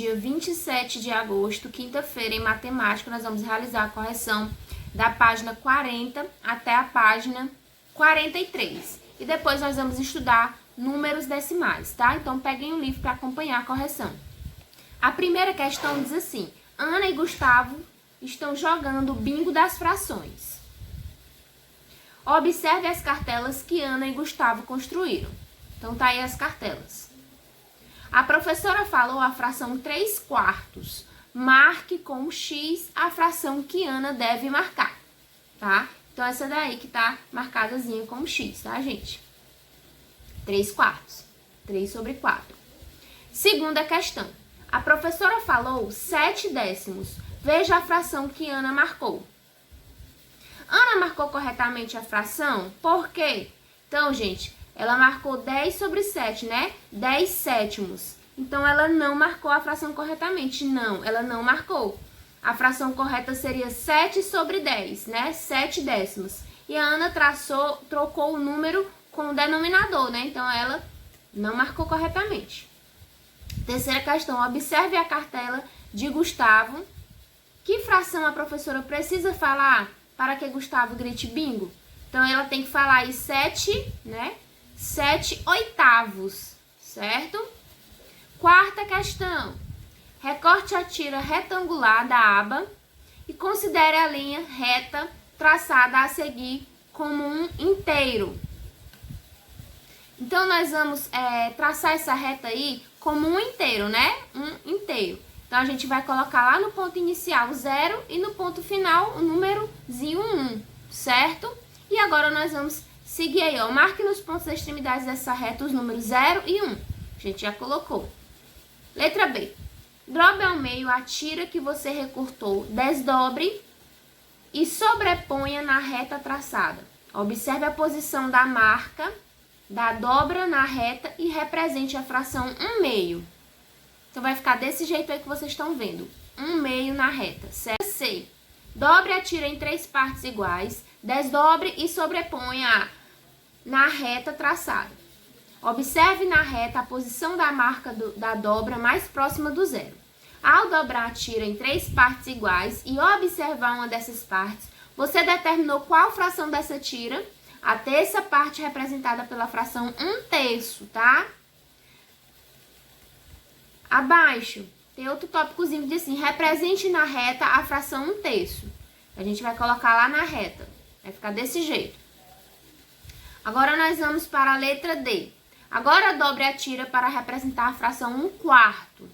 dia 27 de agosto, quinta-feira, em matemática, nós vamos realizar a correção da página 40 até a página 43. E depois nós vamos estudar números decimais, tá? Então, peguem o livro para acompanhar a correção. A primeira questão diz assim: Ana e Gustavo estão jogando o bingo das frações. Observe as cartelas que Ana e Gustavo construíram. Então, tá aí as cartelas. A professora falou a fração 3/4. Marque com X a fração que Ana deve marcar, tá? Então, essa daí que tá marcadazinha com X, tá, gente? 3/4. 3/4. Segunda questão. A professora falou 7/10. Veja a fração que Ana marcou. Ana marcou corretamente a fração? Por quê? Então, gente, ela marcou 10/7, né? 10/7. Então, ela não marcou a fração corretamente. Não, ela não marcou. A fração correta seria 7/10, né? 7/10. E a Ana trocou o número com o denominador, né? Então, ela não marcou corretamente. Terceira questão. Observe a cartela de Gustavo. Que fração a professora precisa falar para que Gustavo grite bingo? Então, ela tem que falar aí 7, né? 7/8, certo? Quarta questão. Recorte a tira retangular da aba e considere a linha reta traçada a seguir como um inteiro. Então, nós vamos traçar essa reta aí como um inteiro, né? Um inteiro. Então, a gente vai colocar lá no ponto inicial 0 e no ponto final o númerozinho 1, certo? E agora nós vamos seguir aí, ó. Marque nos pontos das extremidades dessa reta os números 0 e 1. A gente já colocou. Letra B. Dobre ao meio a tira que você recortou, desdobre e sobreponha na reta traçada. Observe a posição da marca da dobra na reta e represente a fração 1/2. Então, vai ficar desse jeito aí que vocês estão vendo. 1/2 na reta, certo? C. Dobre a tira em 3 partes iguais, desdobre e sobreponha na reta traçada. Observe na reta a posição da marca da dobra mais próxima do 0. Ao dobrar a tira em 3 partes iguais e observar uma dessas partes, você determinou qual fração dessa tira? A terça parte representada pela fração 1/3, tá? Abaixo, tem outro tópicozinho que diz assim: represente na reta a fração 1/3. A gente vai colocar lá na reta. Vai ficar desse jeito. Agora, nós vamos para a letra D. Agora, dobre a tira para representar a fração 1/4.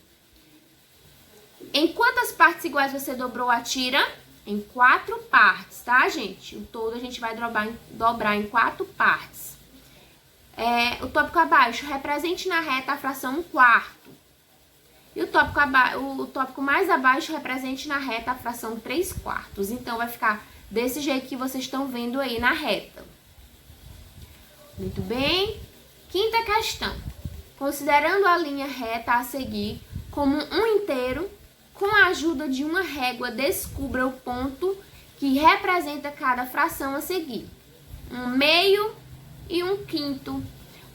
Em quantas partes iguais você dobrou a tira? Em 4 partes, tá, gente? O todo a gente vai dobrar em 4 partes. O tópico abaixo, represente na reta a fração 1/4. E o tópico mais abaixo, represente na reta a fração 3/4. Então, vai ficar desse jeito que vocês estão vendo aí na reta. Muito bem. Quinta questão. Considerando a linha reta a seguir como um inteiro, com a ajuda de uma régua, descubra o ponto que representa cada fração a seguir. 1/2 e 1/5.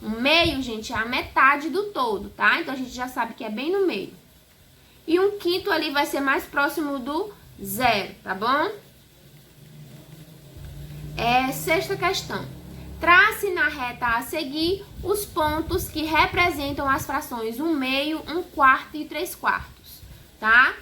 1/2, gente, é a metade do todo, tá? Então, a gente já sabe que é bem no meio. E 1/5 ali vai ser mais próximo do 0, tá bom? Sexta questão. Trace na reta a seguir os pontos que representam as frações 1/2, 1/4 e 3/4, tá?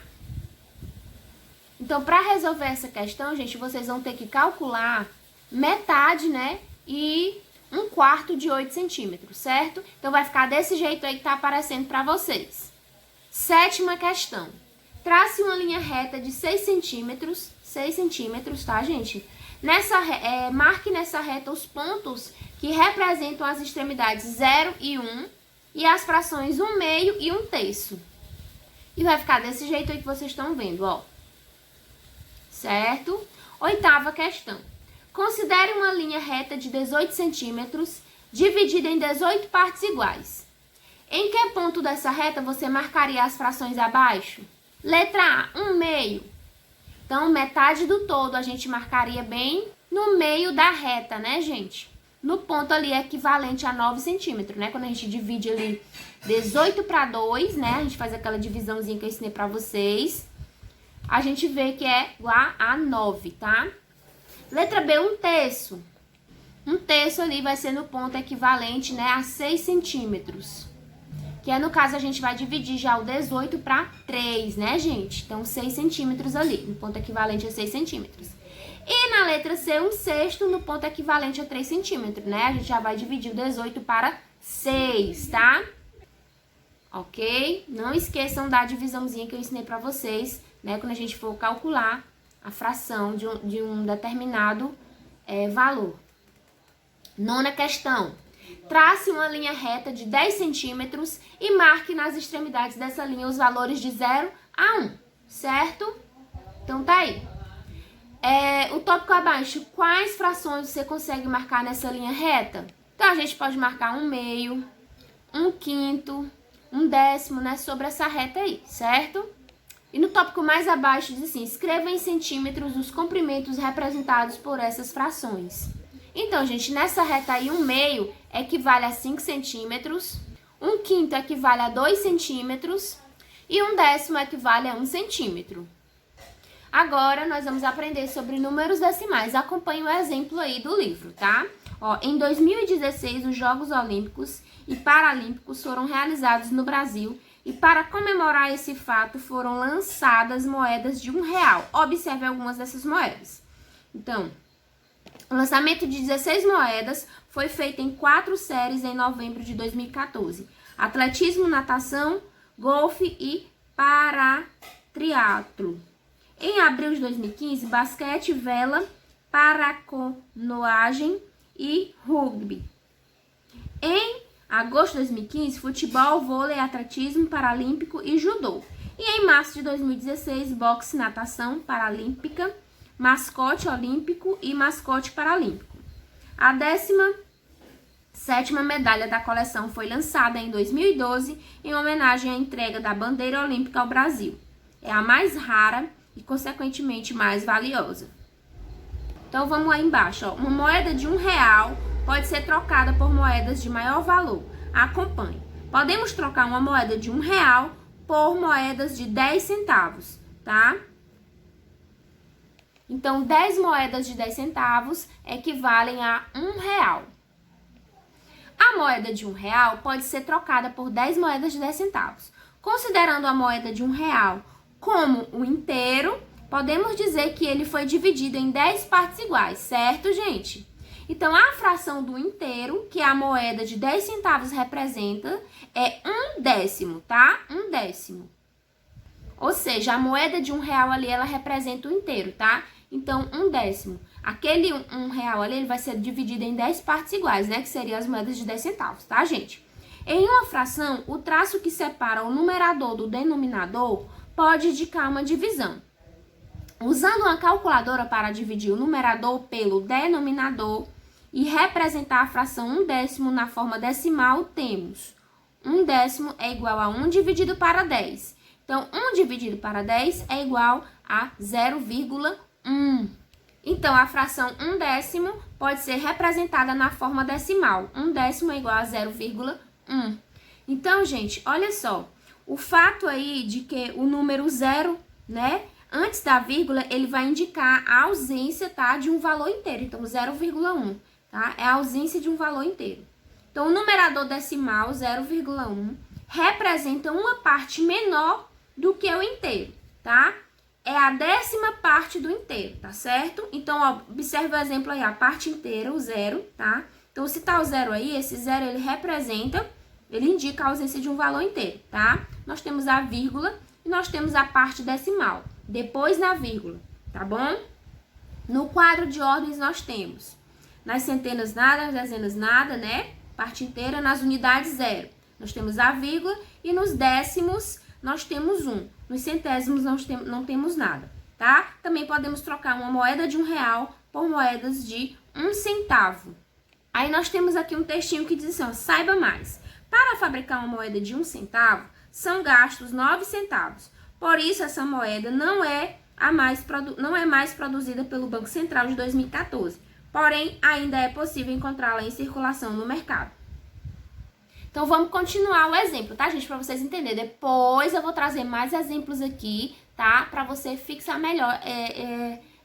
Então, para resolver essa questão, gente, vocês vão ter que calcular metade, né? E 1/4 de 8 centímetros, certo? Então, vai ficar desse jeito aí que tá aparecendo para vocês. Sétima questão. Trace uma linha reta de 6 centímetros. 6 centímetros, tá, gente? Marque nessa reta os pontos que representam as extremidades 0 e 1 e as frações 1/2 e 1/3. E vai ficar desse jeito aí que vocês estão vendo, ó. Certo? Oitava questão. Considere uma linha reta de 18 centímetros dividida em 18 partes iguais. Em que ponto dessa reta você marcaria as frações abaixo? Letra A, 1/2. Então, metade do todo a gente marcaria bem no meio da reta, né, gente? no ponto ali equivalente a 9 centímetros, né? Quando a gente divide ali 18 para 2, né? A gente faz aquela divisãozinha que eu ensinei pra vocês. A gente vê que é igual a 9, tá? Letra B, 1/3. 1/3 ali vai ser no ponto equivalente, né, a 6 centímetros. Que é, no caso, a gente vai dividir já o 18 para 3, né, gente? Então, 6 centímetros ali, no ponto equivalente a 6 centímetros. E na letra C, 1/6 no ponto equivalente a 3 centímetros, né? A gente já vai dividir o 18 para 6, tá? Ok? Não esqueçam da divisãozinha que eu ensinei pra vocês, né? Quando a gente for calcular a fração de um determinado valor. Nona questão. Trace uma linha reta de 10 centímetros e marque nas extremidades dessa linha os valores de 0 a 1, certo? Então, tá aí. O tópico abaixo, quais frações você consegue marcar nessa linha reta? Então, a gente pode marcar 1/2, 1/5, 1/10, né, sobre essa reta aí, certo? E no tópico mais abaixo diz assim, escreva em centímetros os comprimentos representados por essas frações. Então, gente, nessa reta aí, 1/2 equivale a 5 centímetros, 1/5 equivale a 2 centímetros e 1/10 equivale a 1 centímetro. Agora, nós vamos aprender sobre números decimais. Acompanhe o exemplo aí do livro, tá? Ó, em 2016, os Jogos Olímpicos e Paralímpicos foram realizados no Brasil e para comemorar esse fato foram lançadas moedas de R$1. Observe algumas dessas moedas. Então, o lançamento de 16 moedas foi feito em 4 séries em novembro de 2014. Atletismo, natação, golfe e paratriatlo. Em abril de 2015, basquete, vela, paracanoagem e rugby. Em agosto de 2015, futebol, vôlei, atletismo paralímpico e judô. E em março de 2016, boxe, natação paralímpica, mascote olímpico e mascote paralímpico. A 17ª medalha da coleção foi lançada em 2012 em homenagem à entrega da bandeira olímpica ao Brasil. É a mais rara e, consequentemente, mais valiosa. Então, vamos lá embaixo. Ó. Uma moeda de R$1 pode ser trocada por moedas de maior valor. Acompanhe. Podemos trocar uma moeda de R$1 por moedas de 10 centavos, tá? Então, 10 moedas de 10 centavos equivalem a R$1. A moeda de R$1 pode ser trocada por 10 moedas de 10 centavos. Considerando a moeda de R$1 como o inteiro, podemos dizer que ele foi dividido em 10 partes iguais, certo, gente? Então, a fração do inteiro, que a moeda de 10 centavos representa, é 1/10, tá? 1/10. Ou seja, a moeda de R$1 ali, ela representa o inteiro, tá? Então, 1/10. Aquele R$1 ali, ele vai ser dividido em 10 partes iguais, né? Que seriam as moedas de 10 centavos, tá, gente? Em uma fração, o traço que separa o numerador do denominador pode indicar uma divisão. Usando uma calculadora para dividir o numerador pelo denominador e representar a fração 1/10 na forma decimal, temos 1/10 é igual a 1 dividido para 10. Então, 1 dividido para 10 é igual a 0,1. Então, a fração 1/10 pode ser representada na forma decimal. 1/10 é igual a 0,1. Então, gente, olha só. O fato aí de que o número 0, né, antes da vírgula, ele vai indicar a ausência, tá, de um valor inteiro. Então, 0,1, tá? É a ausência de um valor inteiro. Então, o numerador decimal, 0,1, representa uma parte menor do que o inteiro, tá? É a 10ª parte do inteiro, tá certo? Então, ó, observe o exemplo aí, a parte inteira, o 0, tá? Então, se tá o 0 aí, esse 0, ele representa, ele indica a ausência de um valor inteiro, tá? Nós temos a vírgula e nós temos a parte decimal, depois da vírgula, tá bom? No quadro de ordens, nós temos nas centenas nada, nas dezenas nada, né? Parte inteira, nas unidades 0. Nós temos a vírgula e nos décimos nós temos 1. Nos centésimos não temos nada, tá? Também podemos trocar uma moeda de R$1 por moedas de 1 centavo. Aí nós temos aqui um textinho que diz assim, ó, saiba mais. Para fabricar uma moeda de 1 centavo, são gastos 9 centavos. Por isso, essa moeda não é mais produzida pelo Banco Central de 2014. porém ainda é possível encontrá-la em circulação no mercado. Então, vamos continuar o exemplo, tá, gente? Para vocês entenderem. Depois eu vou trazer mais exemplos aqui, tá? Para você fixar melhor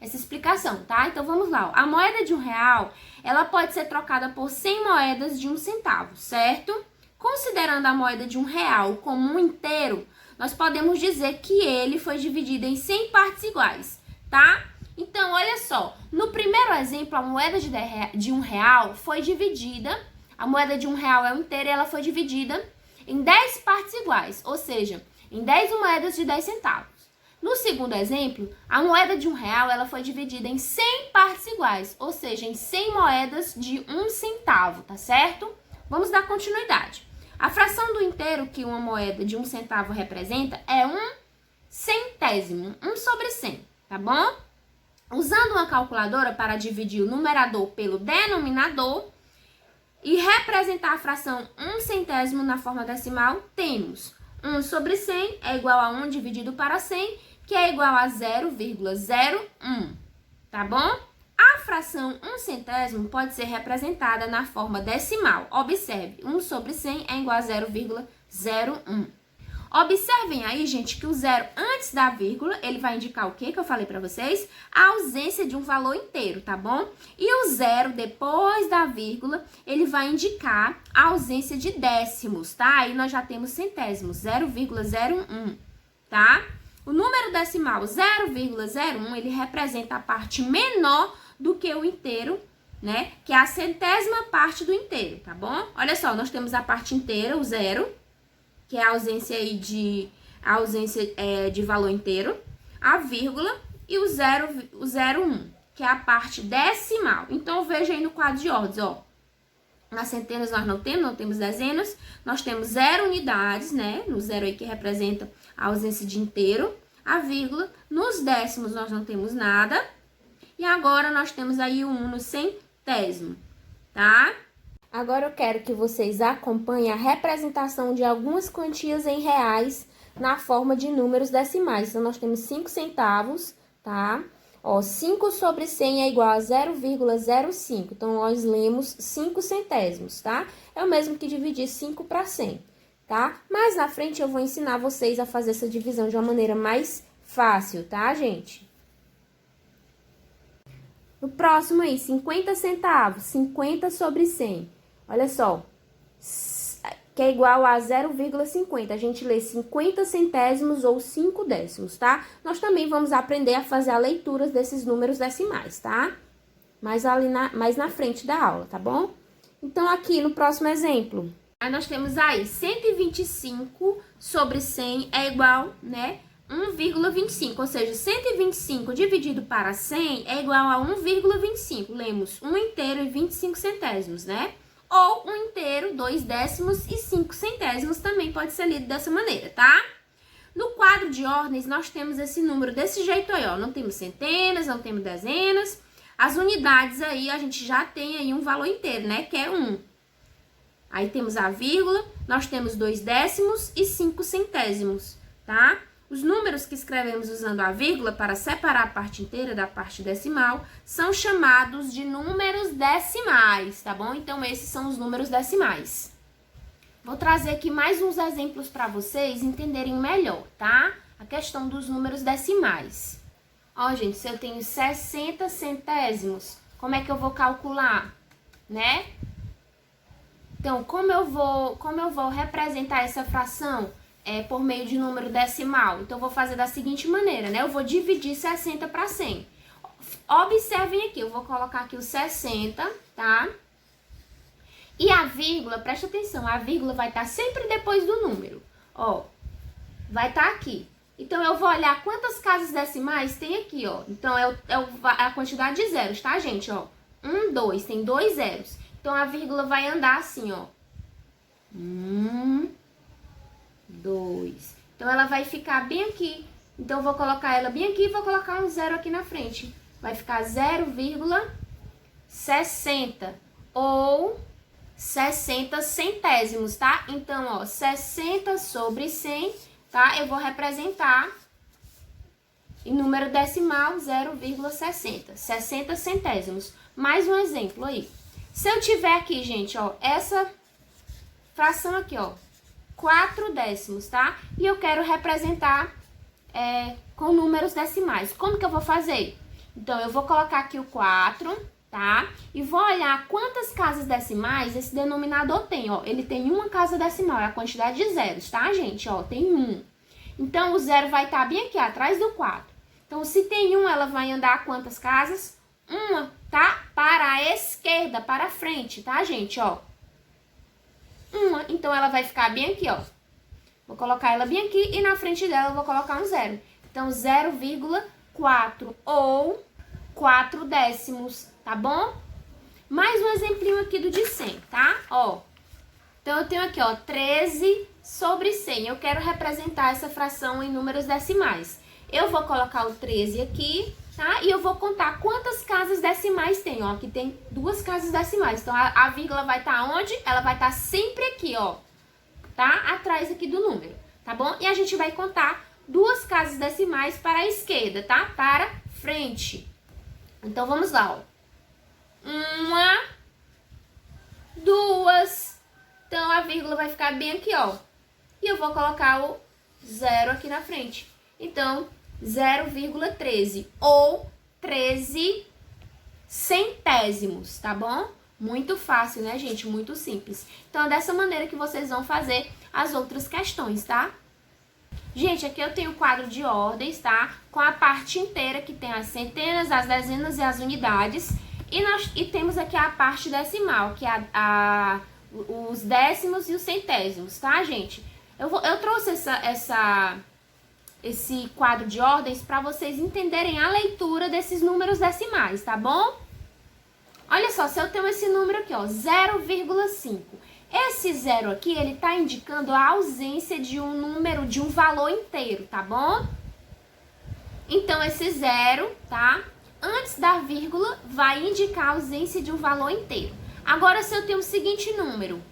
essa explicação, tá? Então, vamos lá. Ó. A moeda de R$1, ela pode ser trocada por 100 moedas de 1 centavo, certo? Considerando a moeda de R$1 como um inteiro, nós podemos dizer que ele foi dividido em 100 partes iguais, tá? Então, olha só. No primeiro exemplo, a moeda de R$1 foi dividida... A moeda de R$1 é um inteiro e ela foi dividida em 10 partes iguais, ou seja, em 10 moedas de 10 centavos. No segundo exemplo, a moeda de R$1 ela foi dividida em 100 partes iguais, ou seja, em 100 moedas de 1 centavo, tá certo? Vamos dar continuidade. A fração do inteiro que uma moeda de 1 centavo representa é 1 centésimo, 1 sobre 100, tá bom? Usando uma calculadora para dividir o numerador pelo denominador, e representar a fração 1 centésimo na forma decimal, temos 1 sobre 100 é igual a 1 dividido para 100, que é igual a 0,01, tá bom? A fração 1 centésimo pode ser representada na forma decimal. Observe, 1 sobre 100 é igual a 0,01. Observem aí, gente, que o zero antes da vírgula, ele vai indicar o que eu falei pra vocês? A ausência de um valor inteiro, tá bom? E o zero depois da vírgula, ele vai indicar a ausência de décimos, tá? Aí nós já temos centésimos, 0,01, tá? O número decimal 0,01, ele representa a parte menor do que o inteiro, né? Que é a centésima parte do inteiro, tá bom? Olha só, nós temos a parte inteira, o zero, que é a ausência aí de valor inteiro, a vírgula e o 0,1, que é a parte decimal. Então, veja aí no quadro de ordens, ó. Nas centenas nós não temos dezenas, nós temos 0 unidades, né? No zero aí que representa a ausência de inteiro, a vírgula. Nos décimos nós não temos nada. E agora nós temos aí o 1 no centésimo, tá? Agora eu quero que vocês acompanhem a representação de algumas quantias em reais na forma de números decimais. Então, nós temos 5 centavos, tá? Ó, 5 sobre 100 é igual a 0,05. Então, nós lemos 5 centésimos, tá? É o mesmo que dividir 5 para 100, tá? Mas na frente eu vou ensinar vocês a fazer essa divisão de uma maneira mais fácil, tá, gente? No próximo aí, 50 centavos, 50 sobre 100. Olha só, que é igual a 0,50. A gente lê 50 centésimos ou 5 décimos, tá? Nós também vamos aprender a fazer a leitura desses números decimais, tá? Mais na frente da aula, tá bom? Então, aqui no próximo exemplo, aí nós temos aí 125 sobre 100 é igual, né? 1,25, ou seja, 125 dividido para 100 é igual a 1,25. Lemos 1 inteiro e 25 centésimos, né? Ou 1 inteiro, 2 décimos e 5 centésimos também pode ser lido dessa maneira, tá? No quadro de ordens, nós temos esse número desse jeito aí, ó. Não temos centenas, não temos dezenas. As unidades aí, a gente já tem aí um valor inteiro, né? Que é 1. Aí temos a vírgula, nós temos 2 décimos e 5 centésimos, tá? Os números que escrevemos usando a vírgula para separar a parte inteira da parte decimal são chamados de números decimais, tá bom? Então, esses são os números decimais. Vou trazer aqui mais uns exemplos para vocês entenderem melhor, tá? A questão dos números decimais. Ó, gente, se eu tenho 60 centésimos, como é que eu vou calcular, né? Então, como eu vou representar essa fração? Por meio de número decimal. Então, eu vou fazer da seguinte maneira, né? Eu vou dividir 60 para 100. Observem aqui, eu vou colocar aqui o 60, tá? E a vírgula, presta atenção, a vírgula vai estar sempre depois do número. Ó, vai estar aqui. Então, eu vou olhar quantas casas decimais tem aqui, ó. Então, é a quantidade de zeros, tá, gente? Ó, 1, 2, tem 2 zeros. Então, a vírgula vai andar assim, ó. 2. Então, ela vai ficar bem aqui. Então, eu vou colocar ela bem aqui e vou colocar um zero aqui na frente. Vai ficar 0,60 ou 60 centésimos, tá? Então, ó, 60 sobre 100, tá? Eu vou representar em número decimal 0,60, 60 centésimos. mais um exemplo aí. Se eu tiver aqui, gente, ó, essa fração aqui, ó, 4 décimos, tá? E eu quero representar com números decimais. Como que eu vou fazer? Então, eu vou colocar aqui o 4, tá? E vou olhar quantas casas decimais esse denominador tem, ó. Ele tem uma casa decimal, é a quantidade de zeros, tá, gente? Ó, tem 1. Então, o 0 vai estar bem aqui, atrás do 4. Então, se tem 1, ela vai andar quantas casas? Uma, tá? Para a esquerda, para a frente, tá, gente? Ó. Uma. Então, ela vai ficar bem aqui, ó. Vou colocar ela bem aqui e na frente dela eu vou colocar um 0. Então, 0,4 ou 4 décimos, tá bom? Mais um exemplinho aqui do de 100, tá? Ó. Então, eu tenho aqui, ó, 13 sobre 100. Eu quero representar essa fração em números decimais. Eu vou colocar o 13 aqui, tá? E eu vou contar quantas casas decimais tem, ó. Aqui tem 2 casas decimais. Então, a vírgula vai estar onde? Ela vai estar sempre aqui, ó. Tá? Atrás aqui do número, tá bom? E a gente vai contar 2 casas decimais para a esquerda, tá? Para frente. Então, vamos lá, ó. 1, 2. Então, a vírgula vai ficar bem aqui, ó. E eu vou colocar o 0 aqui na frente. Então, 0,13 ou 13 centésimos, tá bom? Muito fácil, né, gente? Muito simples. Então, é dessa maneira que vocês vão fazer as outras questões, tá? Gente, aqui eu tenho o quadro de ordens, tá? Com a parte inteira que tem as centenas, as dezenas e as unidades. E temos aqui a parte decimal, que é os décimos e os centésimos, tá, gente? Eu trouxe esse quadro de ordens para vocês entenderem a leitura desses números decimais, tá bom? Olha só, se eu tenho esse número aqui, ó, 0,5. Esse 0 aqui, ele tá indicando a ausência de um número, de um valor inteiro, tá bom? Então, esse 0, tá? Antes da vírgula, vai indicar a ausência de um valor inteiro. Agora, se eu tenho o seguinte número,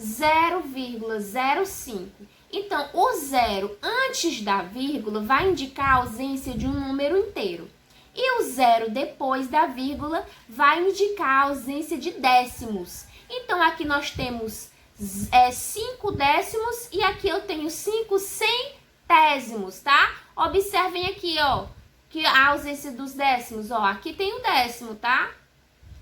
0,05. Então, o 0 antes da vírgula vai indicar a ausência de um número inteiro. E o 0 depois da vírgula vai indicar a ausência de décimos. Então, aqui nós temos 5 décimos e aqui eu tenho 5 centésimos, tá? Observem aqui, ó, que a ausência dos décimos, ó, aqui tem o décimo, tá?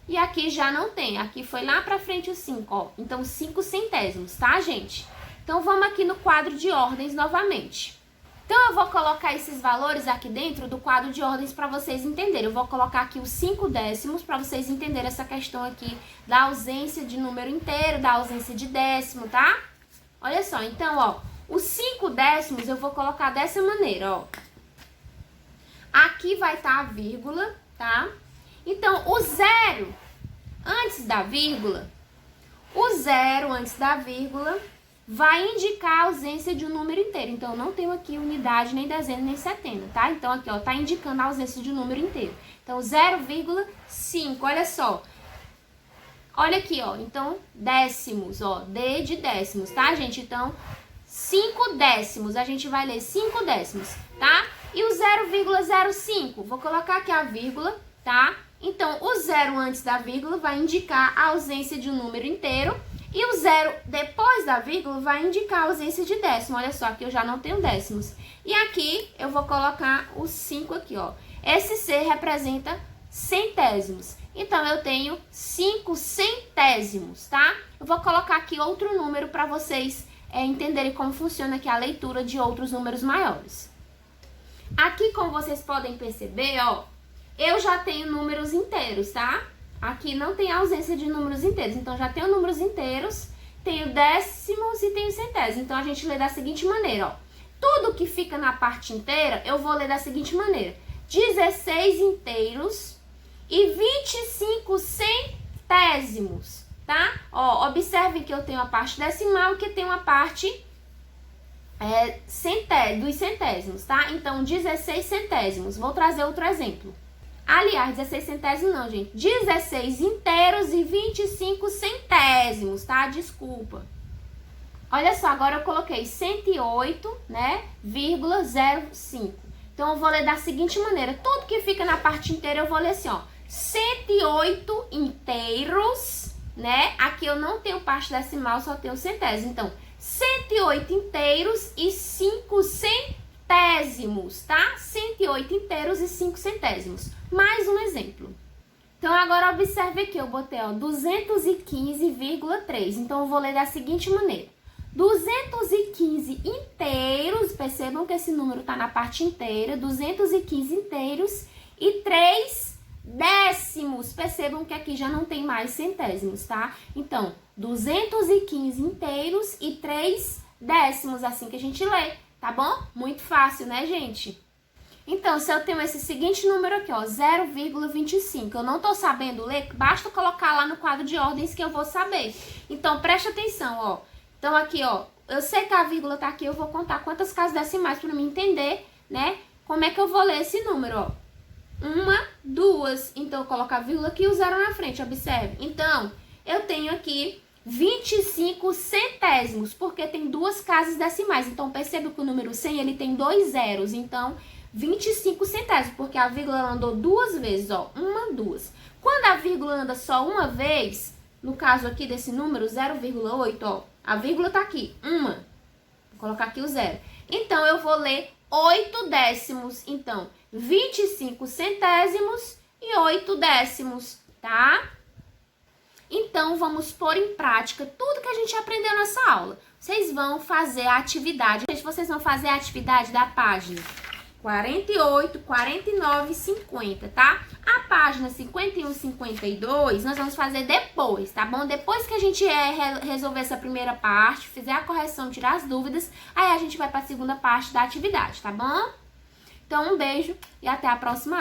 E aqui já não tem, aqui foi lá pra frente o 5, ó. Então, 5 centésimos, tá, gente? Então, vamos aqui no quadro de ordens novamente. Então, eu vou colocar esses valores aqui dentro do quadro de ordens para vocês entenderem. Eu vou colocar aqui os 5 décimos para vocês entenderem essa questão aqui da ausência de número inteiro, da ausência de décimo, tá? Olha só, então, ó, os 5 décimos eu vou colocar dessa maneira, ó. Aqui vai estar a vírgula, tá? Então, o 0 antes da vírgula, vai indicar a ausência de um número inteiro. Então, eu não tenho aqui unidade, nem dezena, nem centena, tá? Então, aqui, ó, tá indicando a ausência de um número inteiro. Então, 0,5, olha só. Olha aqui, ó, então, décimos, ó, D de décimos, tá, gente? Então, 5 décimos, a gente vai ler 5 décimos, tá? E o 0,05, vou colocar aqui a vírgula, tá? Então, o 0 antes da vírgula vai indicar a ausência de um número inteiro. E o 0 depois da vírgula vai indicar a ausência de décimo. Olha só, aqui eu já não tenho décimos. E aqui eu vou colocar os 5 aqui, ó. Esse C representa centésimos. Então, eu tenho 5 centésimos, tá? Eu vou colocar aqui outro número para vocês entenderem como funciona aqui a leitura de outros números maiores. Aqui, como vocês podem perceber, ó, eu já tenho números inteiros, tá? Aqui não tem ausência de números inteiros. Então, já tenho números inteiros, tenho décimos e tenho centésimos. Então, a gente lê da seguinte maneira, ó. Tudo que fica na parte inteira, eu vou ler da seguinte maneira. 16 inteiros e 25 centésimos, tá? Ó, observem que eu tenho a parte decimal e que tenho a parte dos centésimos, tá? Então, 16 centésimos. Vou trazer outro exemplo. Aliás, 16 centésimos não, gente. 16 inteiros e 25 centésimos, tá? Desculpa. Olha só, agora eu coloquei 108, né? ,05. Então, eu vou ler da seguinte maneira. Tudo que fica na parte inteira, eu vou ler assim, ó. 108 inteiros, né? Aqui eu não tenho parte decimal, só tenho centésimo. Então, 108 inteiros e 5 centésimos, tá? 108 inteiros e 5 centésimos. Mais um exemplo. Então, agora observe aqui, eu botei, ó, 215,3. Então, eu vou ler da seguinte maneira. 215 inteiros, percebam que esse número tá na parte inteira, 215 inteiros e 3 décimos. Percebam que aqui já não tem mais centésimos, tá? Então, 215 inteiros e 3 décimos, assim que a gente lê, tá bom? Muito fácil, né, gente? Então, se eu tenho esse seguinte número aqui, ó, 0,25, eu não tô sabendo ler, basta colocar lá no quadro de ordens que eu vou saber. Então, preste atenção, ó. Então, aqui, ó, eu sei que a vírgula tá aqui, eu vou contar quantas casas decimais para me entender, né? Como é que eu vou ler esse número, ó? 1, 2. Então, eu coloco a vírgula aqui e o zero na frente, observe. Então, eu tenho aqui 25 centésimos, porque tem duas casas decimais. Então, perceba que o número 100, ele tem 2 zeros. Então, 25 centésimos, porque a vírgula andou duas vezes, ó. 1, 2. Quando a vírgula anda só uma vez, no caso aqui desse número, 0,8, ó. A vírgula tá aqui, 1. Vou colocar aqui o zero. Então, eu vou ler 8 décimos. Então, 25 centésimos e 8 décimos, tá? Então, vamos pôr em prática tudo que a gente aprendeu nessa aula. Vocês vão fazer a atividade. Vocês vão fazer a atividade da página 48, 49 e 50, tá? A página 51 e 52 nós vamos fazer depois, tá bom? Depois que a gente resolver essa primeira parte, fizer a correção, tirar as dúvidas, aí a gente vai para a segunda parte da atividade, tá bom? Então, um beijo e até a próxima aula.